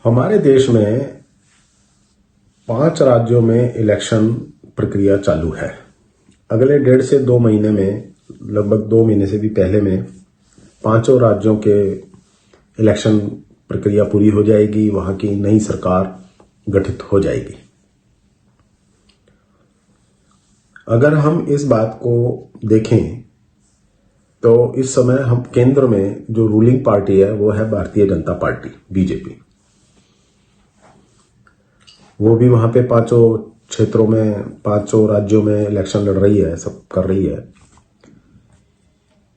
हमारे देश में 5 राज्यों में इलेक्शन प्रक्रिया चालू है। अगले 1.5 से 2 महीने में, लगभग 2 महीने से भी पहले में, 5 राज्यों के इलेक्शन प्रक्रिया पूरी हो जाएगी। वहां की नई सरकार गठित हो जाएगी। अगर हम इस बात को देखें तो इस समय हम केंद्र में जो रूलिंग पार्टी है वो है भारतीय जनता पार्टी, बीजेपी। वो भी वहां पे 5 क्षेत्रों में, 5 राज्यों में इलेक्शन लड़ रही है, सब कर रही है।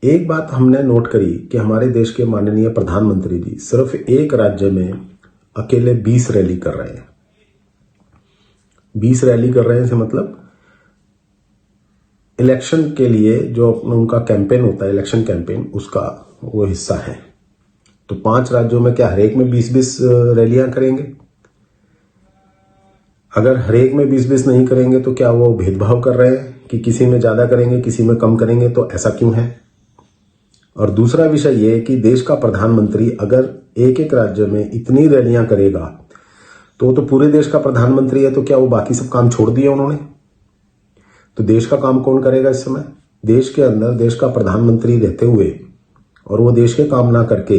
एक बात हमने नोट करी कि हमारे देश के माननीय प्रधानमंत्री जी सिर्फ एक राज्य में अकेले 20 रैली कर रहे हैं। 20 रैली कर रहे हैं से मतलब इलेक्शन के लिए जो उनका कैंपेन होता है, इलेक्शन कैंपेन, उसका वो हिस्सा है। तो 5 राज्यों में क्या हर एक में 20-20 रैलियां करेंगे? अगर हर एक में 20-20 नहीं करेंगे तो क्या वो भेदभाव कर रहे हैं कि किसी में ज्यादा करेंगे, किसी में कम करेंगे? तो ऐसा क्यों है? और दूसरा विषय ये है कि देश का प्रधानमंत्री अगर एक एक राज्य में इतनी रैलियां करेगा तो पूरे देश का प्रधानमंत्री है, तो क्या वो बाकी सब काम छोड़ दिए उन्होंने? तो देश का काम कौन करेगा इस समय? देश के अंदर देश का प्रधानमंत्री रहते हुए और वो देश के काम ना करके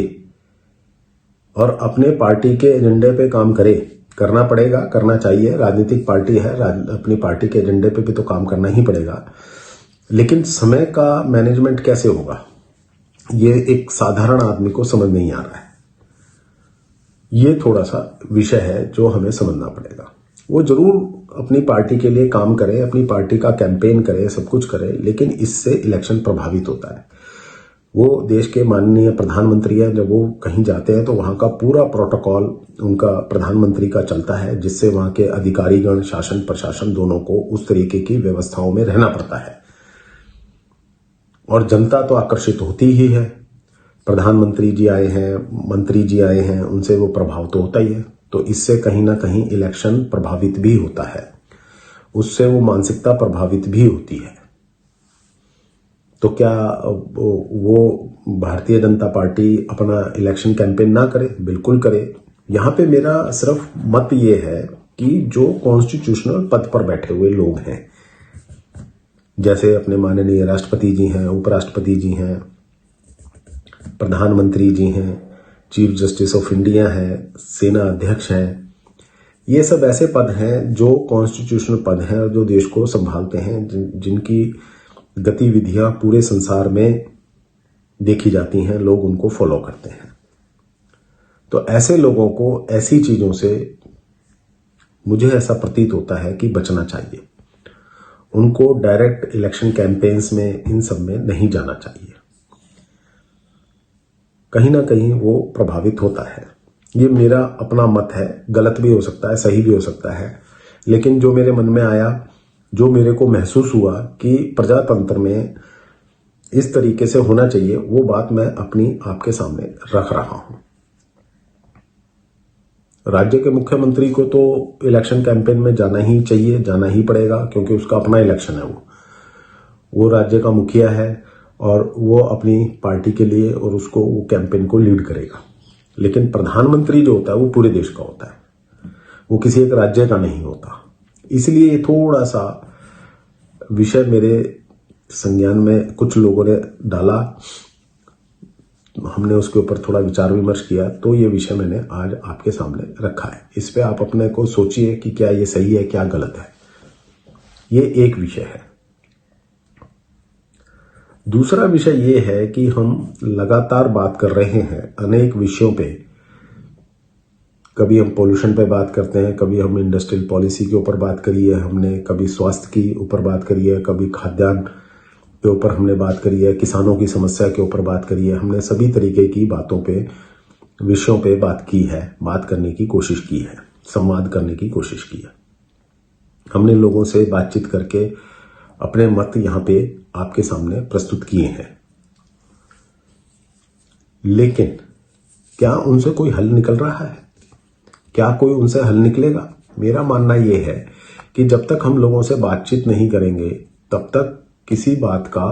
और अपने पार्टी के एजेंडे पे काम करे, करना पड़ेगा, करना चाहिए। राजनीतिक पार्टी है, अपनी पार्टी के एजेंडे पे भी तो काम करना ही पड़ेगा। लेकिन समय का मैनेजमेंट कैसे होगा, ये एक साधारण आदमी को समझ नहीं आ रहा है। ये थोड़ा सा विषय है जो हमें समझना पड़ेगा। वो जरूर अपनी पार्टी के लिए काम करे, अपनी पार्टी का कैंपेन करे, सब कुछ करे, लेकिन इससे इलेक्शन प्रभावित होता है। वो देश के माननीय प्रधानमंत्री है, जब वो कहीं जाते हैं तो वहां का पूरा प्रोटोकॉल उनका प्रधानमंत्री का चलता है, जिससे वहां के अधिकारीगण, शासन प्रशासन दोनों को उस तरीके की व्यवस्थाओं में रहना पड़ता है। और जनता तो आकर्षित होती ही है। प्रधानमंत्री जी आए हैं, मंत्री जी आए हैं, उनसे वो प्रभाव तो होता ही है। तो इससे कहीं ना कहीं इलेक्शन प्रभावित भी होता है, उससे वो मानसिकता प्रभावित भी होती है। तो क्या वो भारतीय जनता पार्टी अपना इलेक्शन कैंपेन ना करे? बिल्कुल करे। यहां पे मेरा सिर्फ मत ये है कि जो कॉन्स्टिट्यूशनल पद पर बैठे हुए लोग हैं, जैसे अपने माननीय राष्ट्रपति जी हैं, उपराष्ट्रपति जी हैं, प्रधानमंत्री जी हैं, चीफ जस्टिस ऑफ इंडिया हैं, सेना अध्यक्ष हैं, ये सब ऐसे पद हैं जो कॉन्स्टिट्यूशनल पद हैं और जो देश को संभालते हैं, जिनकी गतिविधियां पूरे संसार में देखी जाती हैं, लोग उनको फॉलो करते हैं। तो ऐसे लोगों को ऐसी चीजों से मुझे ऐसा प्रतीत होता है कि बचना चाहिए। उनको डायरेक्ट इलेक्शन कैंपेन्स में, इन सब में नहीं जाना चाहिए। कहीं ना कहीं वो प्रभावित होता है। ये मेरा अपना मत है, गलत भी हो सकता है, सही भी हो सकता है, लेकिन जो मेरे मन में आया, जो मेरे को महसूस हुआ कि प्रजातंत्र में इस तरीके से होना चाहिए, वो बात मैं अपनी आपके सामने रख रहा हूं। राज्य के मुख्यमंत्री को तो इलेक्शन कैंपेन में जाना ही चाहिए, जाना ही पड़ेगा, क्योंकि उसका अपना इलेक्शन है। वो राज्य का मुखिया है और वो अपनी पार्टी के लिए और उसको वो कैंपेन को लीड करेगा। लेकिन प्रधानमंत्री जो होता है वो पूरे देश का होता है, वो किसी एक राज्य का नहीं होता। इसलिए थोड़ा सा विषय मेरे संज्ञान में कुछ लोगों ने डाला, हमने उसके ऊपर थोड़ा विचार विमर्श किया, तो ये विषय मैंने आज आपके सामने रखा है। इस पे आप अपने को सोचिए कि क्या ये सही है, क्या गलत है। ये एक विषय है। दूसरा विषय ये है कि हम लगातार बात कर रहे हैं अनेक विषयों पे। कभी हम पोल्यूशन पे बात करते हैं, कभी हम इंडस्ट्रियल पॉलिसी के ऊपर बात करी है हमने, कभी स्वास्थ्य की ऊपर बात करी है, कभी खाद्यान्न के ऊपर हमने बात करी है, किसानों की समस्या के ऊपर बात करी है। हमने सभी तरीके की बातों पे, विषयों पे बात की है, बात करने की कोशिश की है, संवाद करने की कोशिश की है। हमने लोगों से बातचीत करके अपने मत यहां पे आपके सामने प्रस्तुत किए हैं। लेकिन क्या उनसे कोई हल निकल रहा है? क्या कोई उनसे हल निकलेगा? मेरा मानना यह है कि जब तक हम लोगों से बातचीत नहीं करेंगे तब तक किसी बात का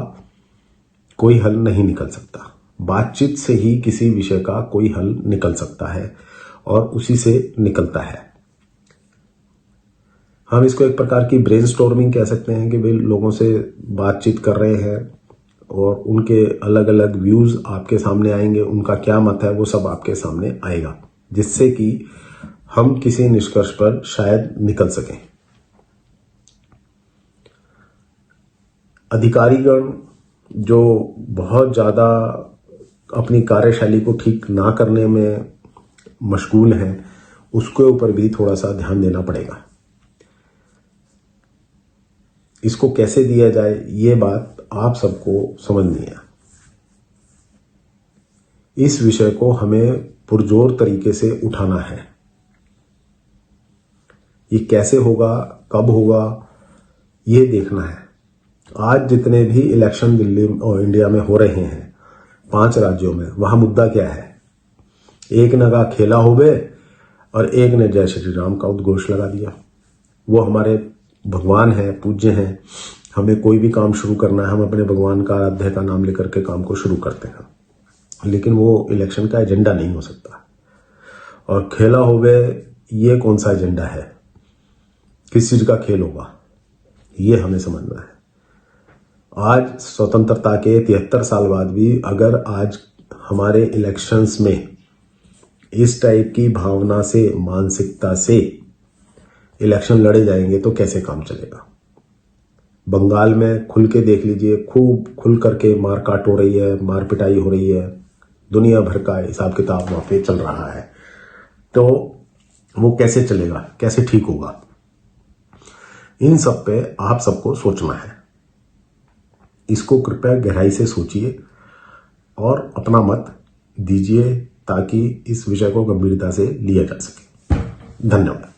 कोई हल नहीं निकल सकता। बातचीत से ही किसी विषय का कोई हल निकल सकता है और उसी से निकलता है। हम इसको एक प्रकार की ब्रेनस्टॉर्मिंग कह सकते हैं कि वे लोगों से बातचीत कर रहे हैं और उनके अलग अलग व्यूज आपके सामने आएंगे, उनका क्या मत है वो सब आपके सामने आएगा, जिससे कि हम किसी निष्कर्ष पर शायद निकल सकें। अधिकारीगण जो बहुत ज्यादा अपनी कार्यशैली को ठीक ना करने में मशगूल हैं, उसके ऊपर भी थोड़ा सा ध्यान देना पड़ेगा। इसको कैसे दिया जाए ये बात आप सबको समझनी है। इस विषय को हमें पुरजोर तरीके से उठाना है। ये कैसे होगा, कब होगा, ये देखना है। आज जितने भी इलेक्शन दिल्ली और इंडिया में हो रहे हैं 5 राज्यों में, वहां मुद्दा क्या है? एक ने कहा खेला होवे और एक ने जय श्री राम का उद्घोष लगा दिया। वो हमारे भगवान है, पूज्य हैं। हमें कोई भी काम शुरू करना है, हम अपने भगवान का, आराध्य का नाम लेकर के काम को शुरू करते हैं, लेकिन वो इलेक्शन का एजेंडा नहीं हो सकता। और खेला होवे ये कौन सा एजेंडा है? किस चीज का खेल होगा, ये हमें समझना है। आज स्वतंत्रता के 73 साल बाद भी अगर आज हमारे इलेक्शंस में इस टाइप की भावना से, मानसिकता से इलेक्शन लड़े जाएंगे तो कैसे काम चलेगा? बंगाल में खुल के देख लीजिए, खूब खुल करके मारकाट हो रही है, मार पिटाई हो रही है, दुनिया भर का हिसाब किताब वहां पे चल रहा है। तो वो कैसे चलेगा, कैसे ठीक होगा? इन सब पे आप सबको सोचना है। इसको कृपया गहराई से सोचिए और अपना मत दीजिए ताकि इस विषय को गंभीरता से लिया जा सके। धन्यवाद।